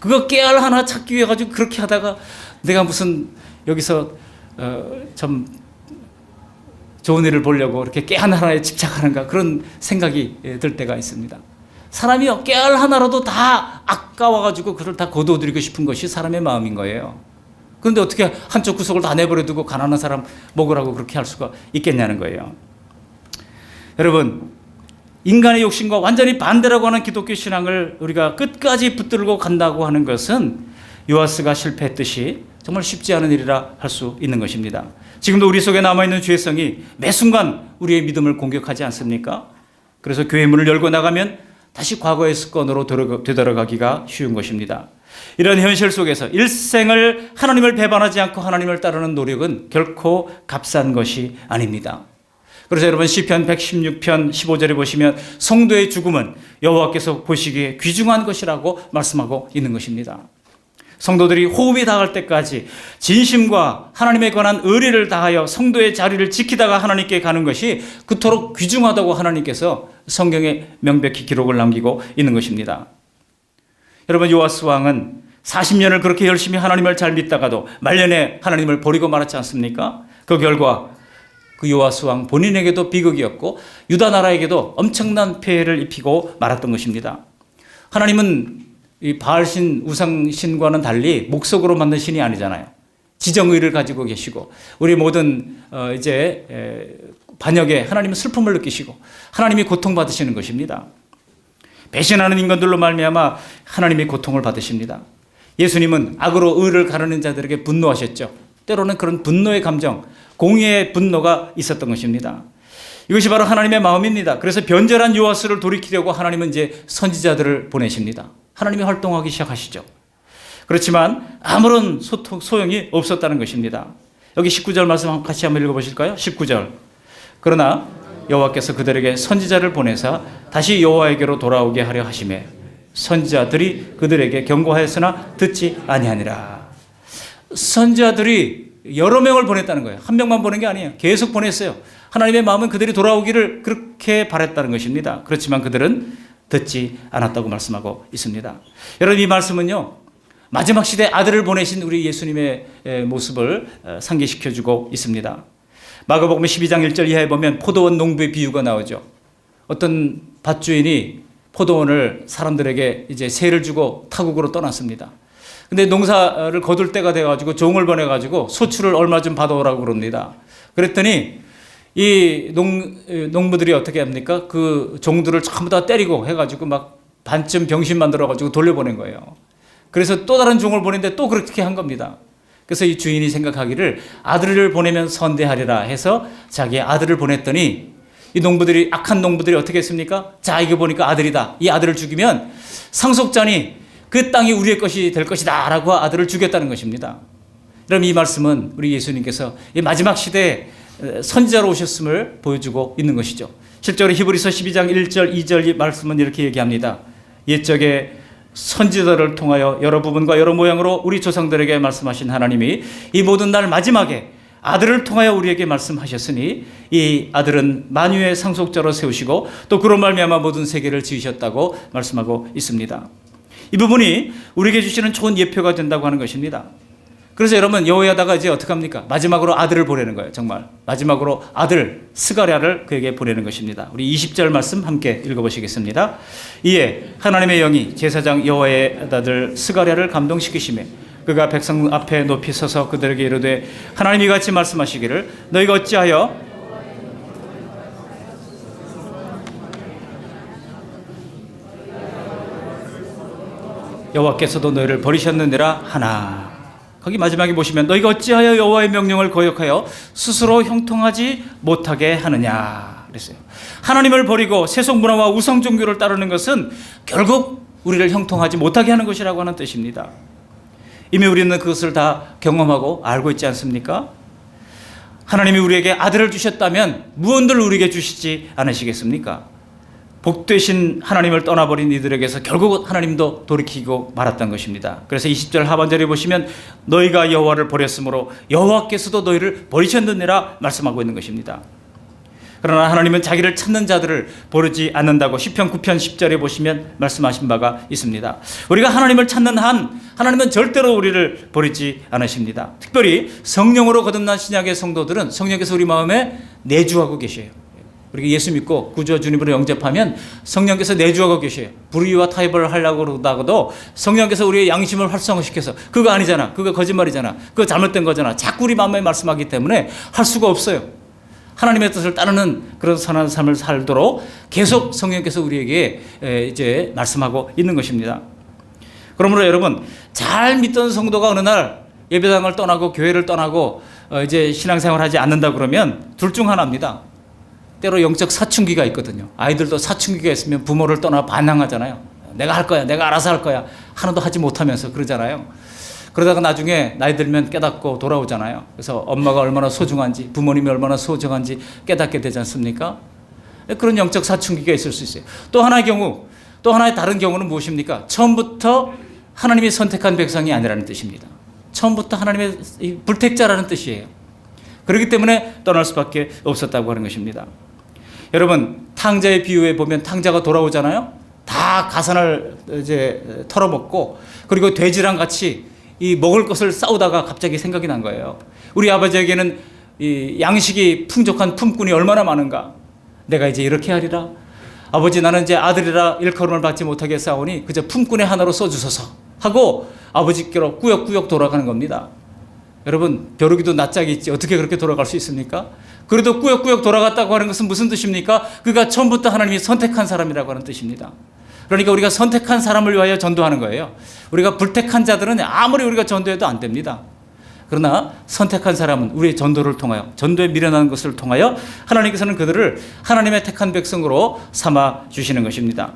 그거 깨알 하나 찾기 위해 가지고 그렇게 하다가 내가 무슨 여기서 참 좋은 일을 보려고 이렇게 깨알 하나에 집착하는가 그런 생각이 들 때가 있습니다. 사람이요 깨알 하나라도 다 아까워가지고 그걸 다 거두어들이고 싶은 것이 사람의 마음인 거예요. 그런데 어떻게 한쪽 구석을 다 내버려두고 가난한 사람 먹으라고 그렇게 할 수가 있겠냐는 거예요. 여러분 인간의 욕심과 완전히 반대라고 하는 기독교 신앙을 우리가 끝까지 붙들고 간다고 하는 것은 요아스가 실패했듯이 정말 쉽지 않은 일이라 할 수 있는 것입니다. 지금도 우리 속에 남아있는 죄성이 매 순간 우리의 믿음을 공격하지 않습니까? 그래서 교회 문을 열고 나가면 다시 과거의 습관으로 되돌아가기가 쉬운 것입니다. 이런 현실 속에서 일생을 하나님을 배반하지 않고 하나님을 따르는 노력은 결코 값싼 것이 아닙니다. 그래서 여러분 시편 116편 15절에 보시면 성도의 죽음은 여호와께서 보시기에 귀중한 것이라고 말씀하고 있는 것입니다. 성도들이 호흡이 닿을 때까지 진심과 하나님에 관한 의리를 다하여 성도의 자리를 지키다가 하나님께 가는 것이 그토록 귀중하다고 하나님께서 성경에 명백히 기록을 남기고 있는 것입니다. 여러분 요아스 왕은 40년을 그렇게 열심히 하나님을 잘 믿다가도 말년에 하나님을 버리고 말았지 않습니까? 그 결과 그 요아스 왕 본인에게도 비극이었고 유다 나라에게도 엄청난 폐해를 입히고 말았던 것입니다. 하나님은 이 바알신 우상신과는 달리 목석으로 만든 신이 아니잖아요. 지정의를 가지고 계시고 우리 모든 반역에 하나님은 슬픔을 느끼시고 하나님이 고통받으시는 것입니다. 배신하는 인간들로 말미암아 하나님이 고통을 받으십니다. 예수님은 악으로 의를 가르는 자들에게 분노하셨죠. 때로는 그런 분노의 감정, 공의의 분노가 있었던 것입니다. 이것이 바로 하나님의 마음입니다. 그래서 변절한 요아스를 돌이키려고 하나님은 이제 선지자들을 보내십니다. 하나님이 활동하기 시작하시죠. 그렇지만 아무런 소용이 없었다는 것입니다. 여기 19절 말씀 같이 한번 읽어보실까요? 19절. 그러나 여호와께서 그들에게 선지자를 보내사 다시 여호와에게로 돌아오게 하려 하시매 선지자들이 그들에게 경고하였으나 듣지 아니하니라. 선지자들이 여러 명을 보냈다는 거예요. 한 명만 보낸 게 아니에요. 계속 보냈어요. 하나님의 마음은 그들이 돌아오기를 그렇게 바랬다는 것입니다. 그렇지만 그들은 듣지 않았다고 말씀하고 있습니다. 여러분 이 말씀은요 마지막 시대 아들을 보내신 우리 예수님의 모습을 상기시켜주고 있습니다. 마가복음 12장 1절 이하에 보면 포도원 농부의 비유가 나오죠. 어떤 밭주인이 포도원을 사람들에게 이제 세를 주고 타국으로 떠났습니다. 근데 농사를 거둘 때가 돼가지고 종을 보내가지고 소출을 얼마 좀 받아오라고 그럽니다. 그랬더니 이 농부들이 어떻게 합니까? 그 종들을 전부 다 때리고 해가지고 막 반쯤 병신 만들어가지고 돌려보낸 거예요. 그래서 또 다른 종을 보냈는데 또 그렇게 한 겁니다. 그래서 이 주인이 생각하기를 아들을 보내면 선대하리라 해서 자기의 아들을 보냈더니 이 농부들이 악한 농부들이 어떻게 했습니까? 자 이거 보니까 아들이다. 이 아들을 죽이면 상속자니 그 땅이 우리의 것이 될 것이다 라고 아들을 죽였다는 것입니다. 그럼 이 말씀은 우리 예수님께서 이 마지막 시대에 선지자로 오셨음을 보여주고 있는 것이죠. 실제로 히브리서 12장 1절 2절 말씀은 이렇게 얘기합니다. 옛적에 선지자를 통하여 여러 부분과 여러 모양으로 우리 조상들에게 말씀하신 하나님이 이 모든 날 마지막에 아들을 통하여 우리에게 말씀하셨으니 이 아들은 만유의 상속자로 세우시고 또 그런 말미암아 모든 세계를 지으셨다고 말씀하고 있습니다. 이 부분이 우리에게 주시는 좋은 예표가 된다고 하는 것입니다. 그래서 여러분 여호야다가 이제 어떻게 합니까? 마지막으로 아들을 보내는 거예요. 정말 마지막으로 아들 스가랴를 그에게 보내는 것입니다. 우리 20절 말씀 함께 읽어보시겠습니다. 이에 하나님의 영이 제사장 여호야의 아들 스가랴를 감동시키시매 그가 백성 앞에 높이 서서 그들에게 이르되 하나님이 같이 말씀하시기를 너희가 어찌하여 여호와께서도 너희를 버리셨느니라 하나. 거기 마지막에 보시면 너희가 어찌하여 여호와의 명령을 거역하여 스스로 형통하지 못하게 하느냐. 그랬어요. 하나님을 버리고 세속 문화와 우상 종교를 따르는 것은 결국 우리를 형통하지 못하게 하는 것이라고 하는 뜻입니다. 이미 우리는 그것을 다 경험하고 알고 있지 않습니까? 하나님이 우리에게 아들을 주셨다면 무언들 우리에게 주시지 않으시겠습니까? 복되신 하나님을 떠나버린 이들에게서 결국 하나님도 돌이키고 말았던 것입니다. 그래서 20절 하반절에 보시면 너희가 여호와를 버렸으므로 여호와께서도 너희를 버리셨느니라 말씀하고 있는 것입니다. 그러나 하나님은 자기를 찾는 자들을 버리지 않는다고 시편 9편 10절에 보시면 말씀하신 바가 있습니다. 우리가 하나님을 찾는 한 하나님은 절대로 우리를 버리지 않으십니다. 특별히 성령으로 거듭난 신약의 성도들은 성령께서 우리 마음에 내주하고 계셔요. 우리가 예수 믿고 구주 주님으로 영접하면 성령께서 내주하고 계셔요. 불의와 타협을 하려고 그러다가도 성령께서 우리의 양심을 활성화시켜서 그거 아니잖아, 그거 거짓말이잖아, 그거 잘못된 거잖아, 자꾸 우리 마음에 말씀하기 때문에 할 수가 없어요. 하나님의 뜻을 따르는 그런 선한 삶을 살도록 계속 성령께서 우리에게 이제 말씀하고 있는 것입니다. 그러므로 여러분, 잘 믿던 성도가 어느 날 예배당을 떠나고 교회를 떠나고 이제 신앙생활을 하지 않는다 그러면 둘 중 하나입니다. 때로 영적 사춘기가 있거든요. 아이들도 사춘기가 있으면 부모를 떠나 반항하잖아요. 내가 할 거야, 내가 알아서 할 거야, 하나도 하지 못하면서 그러잖아요. 그러다가 나중에 나이 들면 깨닫고 돌아오잖아요. 그래서 엄마가 얼마나 소중한지, 부모님이 얼마나 소중한지 깨닫게 되지 않습니까? 그런 영적 사춘기가 있을 수 있어요. 또 하나의 경우, 또 하나의 다른 경우는 무엇입니까? 처음부터 하나님이 선택한 백성이 아니라는 뜻입니다. 처음부터 하나님의 불택자라는 뜻이에요. 그렇기 때문에 떠날 수밖에 없었다고 하는 것입니다. 여러분, 탕자의 비유에 보면 탕자가 돌아오잖아요. 다 가산을 이제 털어먹고, 그리고 돼지랑 같이 이 먹을 것을 싸우다가 갑자기 생각이 난 거예요. 우리 아버지에게는 이 양식이 풍족한 품꾼이 얼마나 많은가. 내가 이제 이렇게 하리라. 아버지, 나는 이제 아들이라 일컬음을 받지 못하게 싸우니 그저 품꾼의 하나로 써주소서 하고 아버지께로 꾸역꾸역 돌아가는 겁니다. 여러분, 벼룩이도 낯짝이 있지 어떻게 그렇게 돌아갈 수 있습니까? 그래도 꾸역꾸역 돌아갔다고 하는 것은 무슨 뜻입니까? 그가 처음부터 하나님이 선택한 사람이라고 하는 뜻입니다. 그러니까 우리가 선택한 사람을 위하여 전도하는 거예요. 우리가 불택한 자들은 아무리 우리가 전도해도 안 됩니다. 그러나 선택한 사람은 우리의 전도를 통하여, 전도에 미련한 것을 통하여 하나님께서는 그들을 하나님의 택한 백성으로 삼아 주시는 것입니다.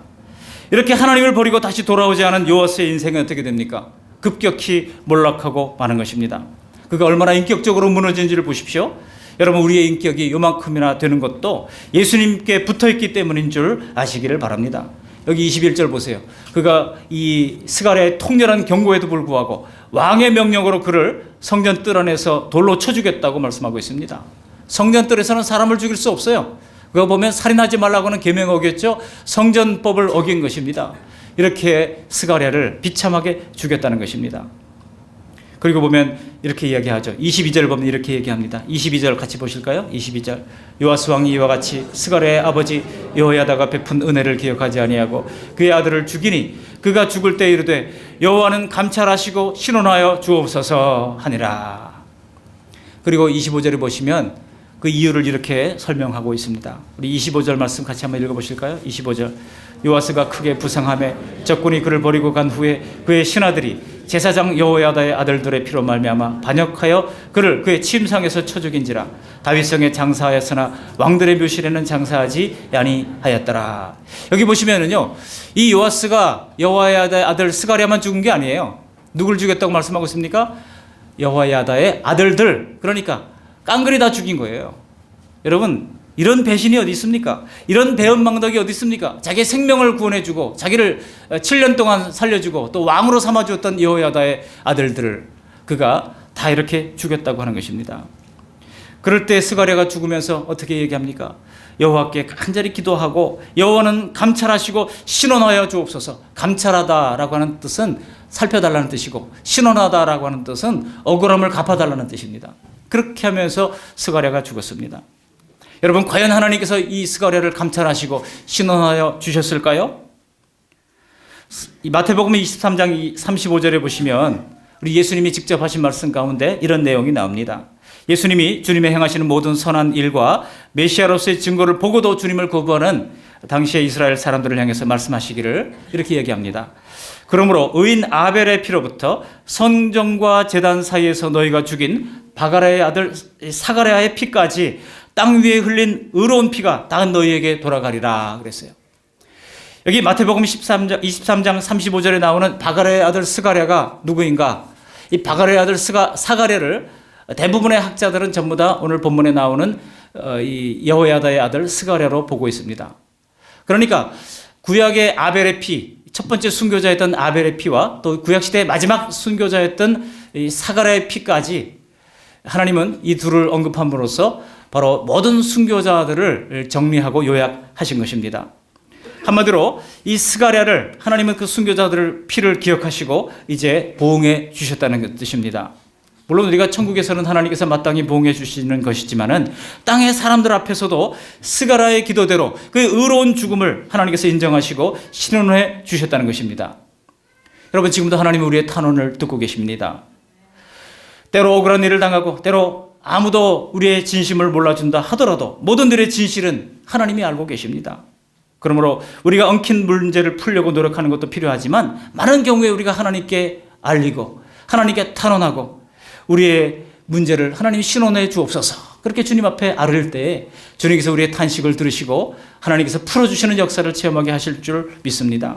이렇게 하나님을 버리고 다시 돌아오지 않은 요아스의 인생은 어떻게 됩니까? 급격히 몰락하고 마는 것입니다. 그가 얼마나 인격적으로 무너진지를 보십시오. 여러분, 우리의 인격이 요만큼이나 되는 것도 예수님께 붙어있기 때문인 줄 아시기를 바랍니다. 여기 21절 보세요. 그가 이 스가랴의 통렬한 경고에도 불구하고 왕의 명령으로 그를 성전 뜰 안에서 돌로 쳐 죽였다고 말씀하고 있습니다. 성전 뜰에서는 사람을 죽일 수 없어요. 그거 보면 살인하지 말라고 하는 계명 어겼죠. 성전법을 어긴 것입니다. 이렇게 스가랴를 비참하게 죽였다는 것입니다. 그리고 보면 이렇게 이야기하죠. 22절 보면 이렇게 얘기합니다. 22절 같이 보실까요? 22절. 요아스 왕이 이와 같이 스가랴의 아버지 여호야다가 베푼 은혜를 기억하지 아니하고 그의 아들을 죽이니 그가 죽을 때 이르되 여호와는 감찰하시고 신원하여 주옵소서 하니라. 그리고 25절에 보시면 그 이유를 이렇게 설명하고 있습니다. 우리 25절 말씀 같이 한번 읽어보실까요? 25절. 요아스가 크게 부상하며 적군이 그를 버리고 간 후에 그의 신하들이 제사장 여호야다의 아들들의 피로 말미암아 반역하여 그를 그의 침상에서 쳐 죽인지라. 다윗성에 장사하였으나 왕들의 묘실에는 장사하지 아니하였더라. 여기 보시면은요, 이 요아스가 여호야다의 아들 스가랴만 죽은 게 아니에요. 누굴 죽였다고 말씀하고 있습니까? 여호야다의 아들들, 그러니까 깡그리 다 죽인 거예요. 여러분, 이런 배신이 어디 있습니까? 이런 배은망덕이 어디 있습니까? 자기의 생명을 구원해주고 자기를 7년 동안 살려주고 또 왕으로 삼아주었던 여호야다의 아들들을 그가 다 이렇게 죽였다고 하는 것입니다. 그럴 때 스가랴가 죽으면서 어떻게 얘기합니까? 여호와께 간절히 기도하고 여호와는 감찰하시고 신원하여 주옵소서. 감찰하다라고 하는 뜻은 살펴달라는 뜻이고 신원하다라고 하는 뜻은 억울함을 갚아달라는 뜻입니다. 그렇게 하면서 스가랴가 죽었습니다. 여러분, 과연 하나님께서 이 스가랴를 감찰하시고 신원하여 주셨을까요? 이 마태복음 23장 35절에 보시면 우리 예수님이 직접 하신 말씀 가운데 이런 내용이 나옵니다. 예수님이 주님의 행하시는 모든 선한 일과 메시아로서의 증거를 보고도 주님을 거부하는 당시의 이스라엘 사람들을 향해서 말씀하시기를 이렇게 얘기합니다. 그러므로 의인 아벨의 피로부터 성전과 제단 사이에서 너희가 죽인 바가랴의 아들 사가랴의 피까지 땅 위에 흘린 의로운 피가 다 너희에게 돌아가리라 그랬어요. 여기 마태복음 23장 35절에 나오는 바가랴의 아들 스가랴가 누구인가? 이 바가랴의 아들 사가랴를 대부분의 학자들은 전부 다 오늘 본문에 나오는 이 여호야다의 아들 스가랴로 보고 있습니다. 그러니까 구약의 아벨의 피, 첫 번째 순교자였던 아벨의 피와 또 구약시대의 마지막 순교자였던 이 사가랴의 피까지 하나님은 이 둘을 언급함으로써 바로 모든 순교자들을 정리하고 요약하신 것입니다. 한마디로 이 스가랴를 하나님은 그 순교자들의 피를 기억하시고 이제 보응해 주셨다는 뜻입니다. 물론 우리가 천국에서는 하나님께서 마땅히 보응해 주시는 것이지만은 땅의 사람들 앞에서도 스가랴의 기도대로 그 의로운 죽음을 하나님께서 인정하시고 신원해 주셨다는 것입니다. 여러분, 지금도 하나님은 우리의 탄원을 듣고 계십니다. 때로 억울한 일을 당하고 때로 아무도 우리의 진심을 몰라준다 하더라도 모든 일의 진실은 하나님이 알고 계십니다. 그러므로 우리가 엉킨 문제를 풀려고 노력하는 것도 필요하지만 많은 경우에 우리가 하나님께 알리고 하나님께 탄원하고 우리의 문제를 하나님이 신원해 주옵소서, 그렇게 주님 앞에 아뢰을 때에 주님께서 우리의 탄식을 들으시고 하나님께서 풀어주시는 역사를 체험하게 하실 줄 믿습니다.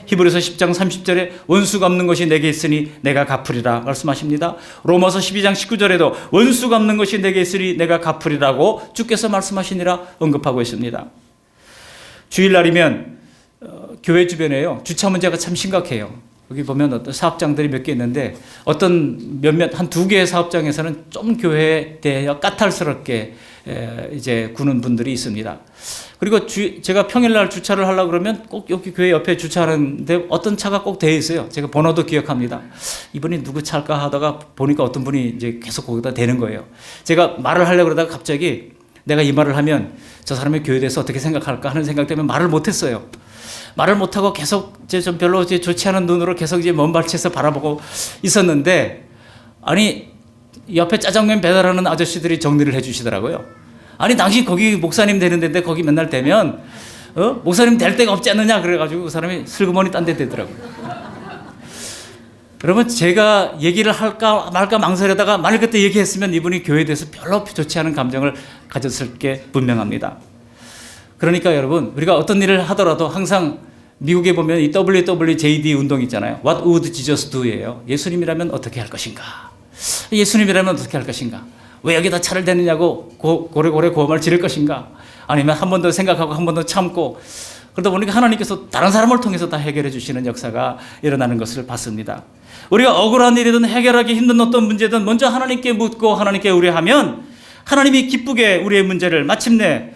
히브리서 10장 30절에 원수 갚는 것이 내게 있으니 내가 갚으리라 말씀하십니다. 로마서 12장 19절에도 원수 갚는 것이 내게 있으니 내가 갚으리라고 주께서 말씀하시니라 언급하고 있습니다. 주일날이면 교회 주변에요, 주차 문제가 참 심각해요. 여기 보면 어떤 사업장들이 몇 개 있는데 어떤 한 두 개의 사업장에서는 좀 교회에 대하여 까탈스럽게 이제 구는 분들이 있습니다. 그리고 제가 평일날 주차를 하려고 그러면 꼭 여기 교회 옆에 주차하는데 어떤 차가 꼭 돼 있어요. 제가 번호도 기억합니다. 이분이 누구 차일까 하다가 보니까 어떤 분이 이제 계속 거기다 대는 거예요. 제가 말을 하려고 그러다가 갑자기 내가 이 말을 하면 저 사람의 교회에 대해서 어떻게 생각할까 하는 생각 때문에 말을 못했어요. 말을 못하고 계속 이제 좀 별로 이제 좋지 않은 눈으로 계속 이제 먼 발치에서 바라보고 있었는데, 아니 옆에 짜장면 배달하는 아저씨들이 정리를 해주시더라고요. 아니 당신 거기 목사님 되는 데인데 거기 맨날 되면 목사님 될 데가 없지 않느냐 그래가지고 그 사람이 슬그머니 딴 데 되더라고요. 여러분, 제가 얘기를 할까 말까 망설이다가 만일 그때 얘기했으면 이분이 교회에 대해서 별로 좋지 않은 감정을 가졌을 게 분명합니다. 그러니까 여러분, 우리가 어떤 일을 하더라도 항상 미국에 보면 이 WWJD 운동 있잖아요. What would Jesus do예요. 예수님이라면 어떻게 할 것인가? 예수님이라면 어떻게 할 것인가? 왜 여기다 차를 대느냐고 고래고래 고함을 지를 것인가? 아니면 한 번 더 생각하고 한 번 더 참고, 그러다 보니까 하나님께서 다른 사람을 통해서 다 해결해 주시는 역사가 일어나는 것을 봤습니다. 우리가 억울한 일이든 해결하기 힘든 어떤 문제든 먼저 하나님께 묻고 하나님께 의뢰하면 하나님이 기쁘게 우리의 문제를 마침내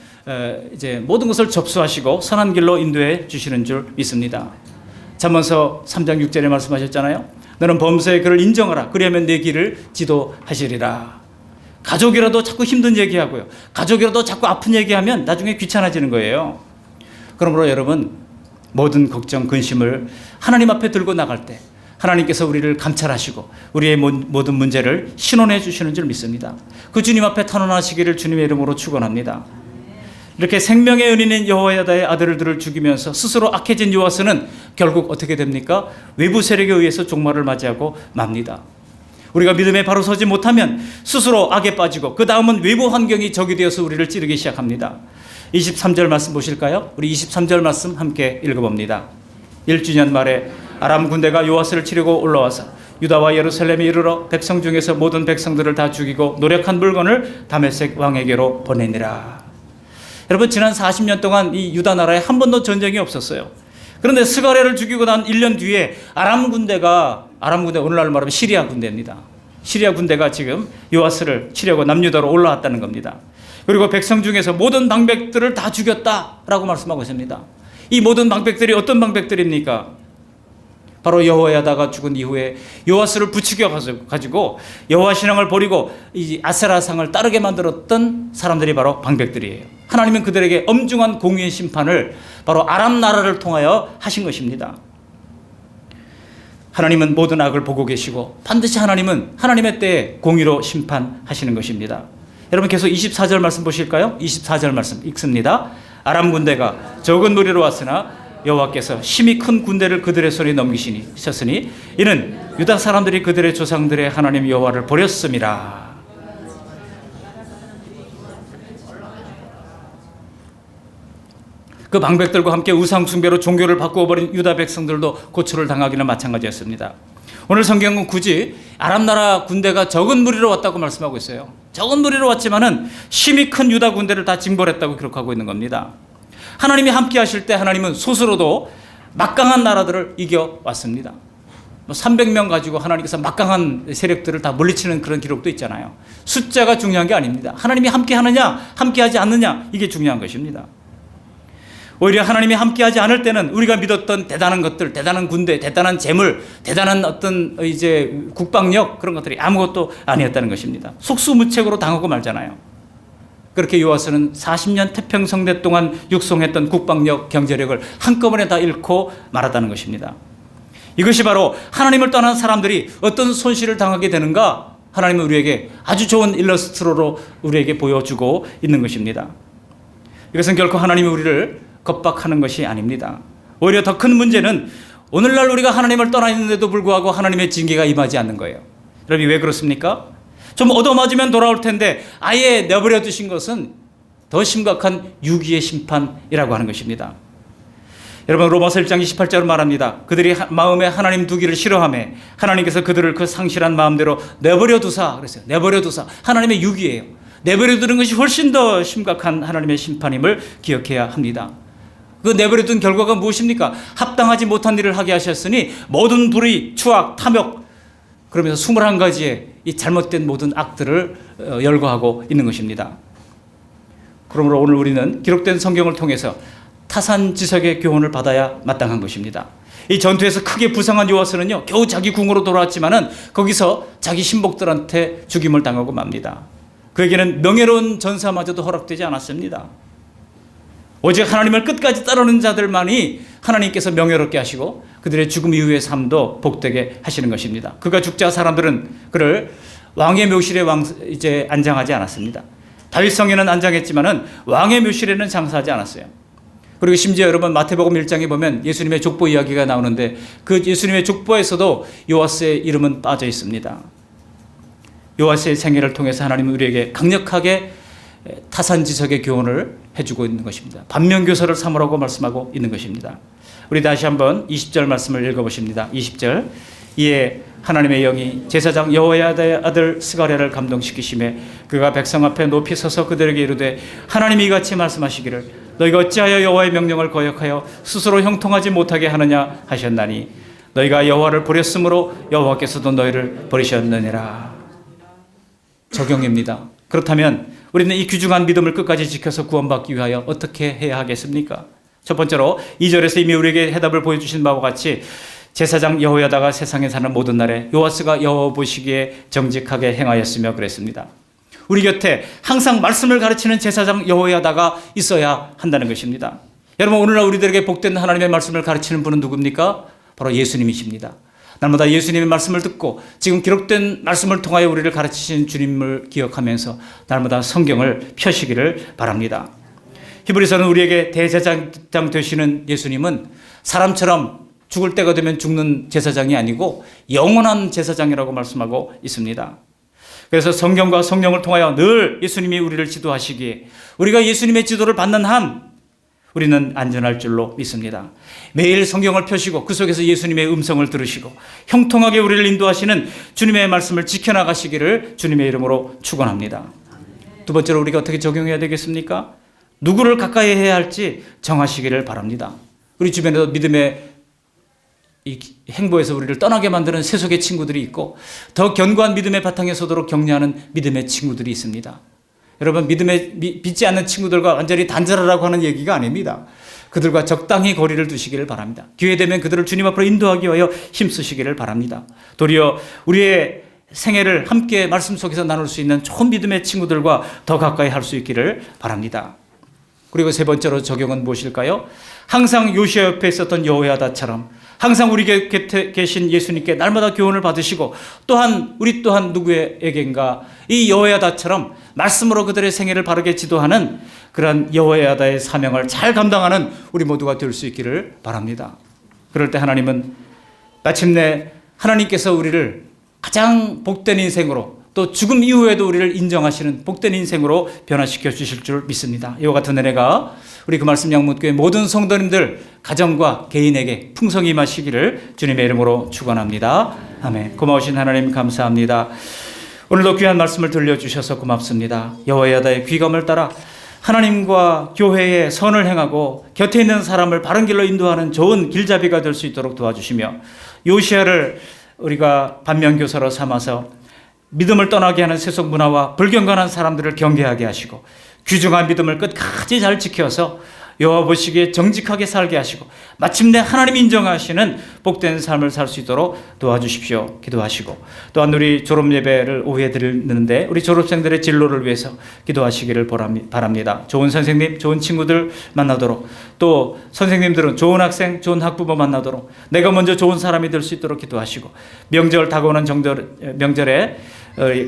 이제 모든 것을 접수하시고 선한 길로 인도해 주시는 줄 믿습니다. 잠언서 3장 6절에 말씀하셨잖아요. 너는 범사의 그를 인정하라. 그리하면 내 길을 지도하시리라. 가족이라도 자꾸 힘든 얘기하고요, 가족이라도 자꾸 아픈 얘기하면 나중에 귀찮아지는 거예요. 그러므로 여러분, 모든 걱정, 근심을 하나님 앞에 들고 나갈 때 하나님께서 우리를 감찰하시고 우리의 모든 문제를 신원해 주시는 줄 믿습니다. 그 주님 앞에 탄원하시기를 주님의 이름으로 축원합니다. 이렇게 생명의 은인인 여호야다의 아들들을 죽이면서 스스로 악해진 요아스는 결국 어떻게 됩니까? 외부 세력에 의해서 종말을 맞이하고 맙니다. 우리가 믿음에 바로 서지 못하면 스스로 악에 빠지고 그 다음은 외부 환경이 적이 되어서 우리를 찌르기 시작합니다. 23절 말씀 보실까요? 우리 23절 말씀 함께 읽어봅니다. 1주년 말에 아람 군대가 요아스를 치려고 올라와서 유다와 예루살렘에 이르러 백성 중에서 모든 백성들을 다 죽이고 노력한 물건을 다메섹 왕에게로 보내니라. 여러분, 지난 40년 동안 이 유다 나라에 한 번도 전쟁이 없었어요. 그런데 스가랴를 죽이고 난 1년 뒤에 아람 군대 오늘날 말하면 시리아 군대입니다. 시리아 군대가 지금 요아스를 치려고 남유다로 올라왔다는 겁니다. 그리고 백성 중에서 모든 방백들을 다 죽였다라고 말씀하고 있습니다. 이 모든 방백들이 어떤 방백들입니까? 바로 여호야다가 죽은 이후에 요아스를 부추겨 가지고 여호와 신앙을 버리고 이 아세라상을 따르게 만들었던 사람들이 바로 방백들이에요. 하나님은 그들에게 엄중한 공의의 심판을 바로 아람 나라를 통하여 하신 것입니다. 하나님은 모든 악을 보고 계시고 반드시 하나님은 하나님의 때에 공의로 심판하시는 것입니다. 여러분, 계속 24절 말씀 보실까요? 24절 말씀 읽습니다. 아람 군대가 적은 무리로 왔으나 여호와께서 심히 큰 군대를 그들의 손에 넘기시니 이는 유다 사람들이 그들의 조상들의 하나님 여호와를 버렸음이라. 그 방백들과 함께 우상 숭배로 종교를 바꾸어 버린 유다 백성들도 고초를 당하기는 마찬가지였습니다. 오늘 성경은 굳이 아람 나라 군대가 적은 무리로 왔다고 말씀하고 있어요. 적은 무리로 왔지만은 힘이 큰 유다 군대를 다 징벌했다고 기록하고 있는 겁니다. 하나님이 함께 하실 때 하나님은 스스로도 막강한 나라들을 이겨왔습니다. 300명 가지고 하나님께서 막강한 세력들을 다 물리치는 그런 기록도 있잖아요. 숫자가 중요한 게 아닙니다. 하나님이 함께 하느냐 함께 하지 않느냐, 이게 중요한 것입니다. 오히려 하나님이 함께하지 않을 때는 우리가 믿었던 대단한 것들, 대단한 군대, 대단한 재물, 대단한 어떤 이제 국방력, 그런 것들이 아무것도 아니었다는 것입니다. 속수무책으로 당하고 말잖아요. 그렇게 요아스는 40년 태평성대 동안 육성했던 국방력, 경제력을 한꺼번에 다 잃고 말았다는 것입니다. 이것이 바로 하나님을 떠난 사람들이 어떤 손실을 당하게 되는가, 하나님은 우리에게 아주 좋은 일러스트로로 우리에게 보여주고 있는 것입니다. 이것은 결코 하나님이 우리를 겁박하는 것이 아닙니다. 오히려 더 큰 문제는 오늘날 우리가 하나님을 떠나 있는데도 불구하고 하나님의 징계가 임하지 않는 거예요. 여러분, 왜 그렇습니까? 좀 얻어맞으면 돌아올 텐데 아예 내버려 두신 것은 더 심각한 유기의 심판이라고 하는 것입니다. 여러분, 로마서 1장 28절을 말합니다. 그들이 마음에 하나님 두기를 싫어하며 하나님께서 그들을 그 상실한 마음대로 내버려 두사 그랬어요. 내버려 두사. 하나님의 유기예요. 내버려 두는 것이 훨씬 더 심각한 하나님의 심판임을 기억해야 합니다. 그 내버려 둔 결과가 무엇입니까? 합당하지 못한 일을 하게 하셨으니 모든 불의, 추악, 탐욕, 그러면서 21가지의 이 잘못된 모든 악들을 열거하고 있는 것입니다. 그러므로 오늘 우리는 기록된 성경을 통해서 타산지석의 교훈을 받아야 마땅한 것입니다. 이 전투에서 크게 부상한 요아스는요, 겨우 자기 궁으로 돌아왔지만은 거기서 자기 신복들한테 죽임을 당하고 맙니다. 그에게는 명예로운 전사마저도 허락되지 않았습니다. 오직 하나님을 끝까지 따르는 자들만이 하나님께서 명예롭게 하시고 그들의 죽음 이후의 삶도 복되게 하시는 것입니다. 그가 죽자 사람들은 그를 왕의 묘실에 이제 안장하지 않았습니다. 다윗성에는 안장했지만은 왕의 묘실에는 장사하지 않았어요. 그리고 심지어 여러분, 마태복음 1장에 보면 예수님의 족보 이야기가 나오는데 그 예수님의 족보에서도 요아스의 이름은 빠져 있습니다. 요아스의 생애를 통해서 하나님은 우리에게 강력하게 타산지석의 교훈을 해주고 있는 것입니다. 반면교사를 삼으라고 말씀하고 있는 것입니다. 우리 다시 한번 20절 말씀을 읽어보십니다. 20절. 이에 하나님의 영이 제사장 여호야다의 아들 스가랴를 감동시키시매 그가 백성 앞에 높이 서서 그들에게 이르되 하나님이 이같이 말씀하시기를 너희가 어찌하여 여호와의 명령을 거역하여 스스로 형통하지 못하게 하느냐 하셨나니 너희가 여호와를 버렸으므로 여호와께서도 너희를 버리셨느니라. 적용입니다. 그렇다면 우리는 이 귀중한 믿음을 끝까지 지켜서 구원받기 위하여 어떻게 해야 하겠습니까? 첫 번째로 2절에서 이미 우리에게 해답을 보여주신 바와 같이 제사장 여호야다가 세상에 사는 모든 날에 요아스가 여호와 보시기에 정직하게 행하였으며 그랬습니다. 우리 곁에 항상 말씀을 가르치는 제사장 여호야다가 있어야 한다는 것입니다. 여러분, 오늘날 우리들에게 복된 하나님의 말씀을 가르치는 분은 누굽니까? 바로 예수님이십니다. 날마다 예수님의 말씀을 듣고 지금 기록된 말씀을 통하여 우리를 가르치신 주님을 기억하면서 날마다 성경을 펴시기를 바랍니다. 히브리서는 우리에게 대제사장 되시는 예수님은 사람처럼 죽을 때가 되면 죽는 제사장이 아니고 영원한 제사장이라고 말씀하고 있습니다. 그래서 성경과 성령을 통하여 늘 예수님이 우리를 지도하시기에 우리가 예수님의 지도를 받는 한 우리는 안전할 줄로 믿습니다. 매일 성경을 펴시고 그 속에서 예수님의 음성을 들으시고 형통하게 우리를 인도하시는 주님의 말씀을 지켜나가시기를 주님의 이름으로 축원합니다. 두 번째로 우리가 어떻게 적용해야 되겠습니까? 누구를 가까이 해야 할지 정하시기를 바랍니다. 우리 주변에도 믿음의 이 행보에서 우리를 떠나게 만드는 세속의 친구들이 있고 더 견고한 믿음의 바탕에 서도록 격려하는 믿음의 친구들이 있습니다. 여러분, 믿지 않는 친구들과 완전히 단절하라고 하는 얘기가 아닙니다. 그들과 적당히 거리를 두시기를 바랍니다. 기회되면 그들을 주님 앞으로 인도하기 위하여 힘쓰시기를 바랍니다. 도리어 우리의 생애를 함께 말씀 속에서 나눌 수 있는 좋은 믿음의 친구들과 더 가까이 할 수 있기를 바랍니다. 그리고 세 번째로 적용은 무엇일까요? 항상 요시아 옆에 있었던 여호야다처럼 항상 우리 곁에 계신 예수님께 날마다 교훈을 받으시고 또한 우리 또한 누구에게인가 이 여호야다처럼 말씀으로 그들의 생애를 바르게 지도하는 그런 여호야다의 사명을 잘 감당하는 우리 모두가 될 수 있기를 바랍니다. 그럴 때 하나님은 마침내 하나님께서 우리를 가장 복된 인생으로 또 죽음 이후에도 우리를 인정하시는 복된 인생으로 변화시켜 주실 줄 믿습니다. 이와 같은 은혜가 우리 그 말씀 양문교회 모든 성도님들 가정과 개인에게 풍성히 임하시기를 주님의 이름으로 축원합니다. 아멘. 고마우신 하나님 감사합니다. 오늘도 귀한 말씀을 들려주셔서 고맙습니다. 여호야다의 귀감을 따라 하나님과 교회에 선을 행하고 곁에 있는 사람을 바른 길로 인도하는 좋은 길잡이가 될 수 있도록 도와주시며 요시야를 우리가 반면교사로 삼아서 믿음을 떠나게 하는 세속 문화와 불경건한 사람들을 경계하게 하시고 귀중한 믿음을 끝까지 잘 지켜서 여호와 보시기에 정직하게 살게 하시고 마침내 하나님 인정하시는 복된 삶을 살 수 있도록 도와주십시오. 기도하시고 또한 우리 졸업 예배를 오후에 드리는데 우리 졸업생들의 진로를 위해서 기도하시기를 바랍니다. 좋은 선생님, 좋은 친구들 만나도록 또 선생님들은 좋은 학생, 좋은 학부모 만나도록 내가 먼저 좋은 사람이 될 수 있도록 기도하시고 명절 다가오는 명절에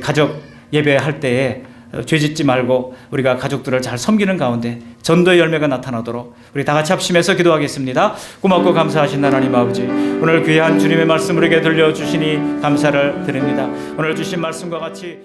가족 예배할 때에 죄짓지 말고 우리가 가족들을 잘 섬기는 가운데 전도의 열매가 나타나도록 우리 다 같이 합심해서 기도하겠습니다. 고맙고 감사하신 하나님 아버지, 오늘 귀한 주님의 말씀을 우리에게 들려주시니 감사를 드립니다. 오늘 주신 말씀과 같이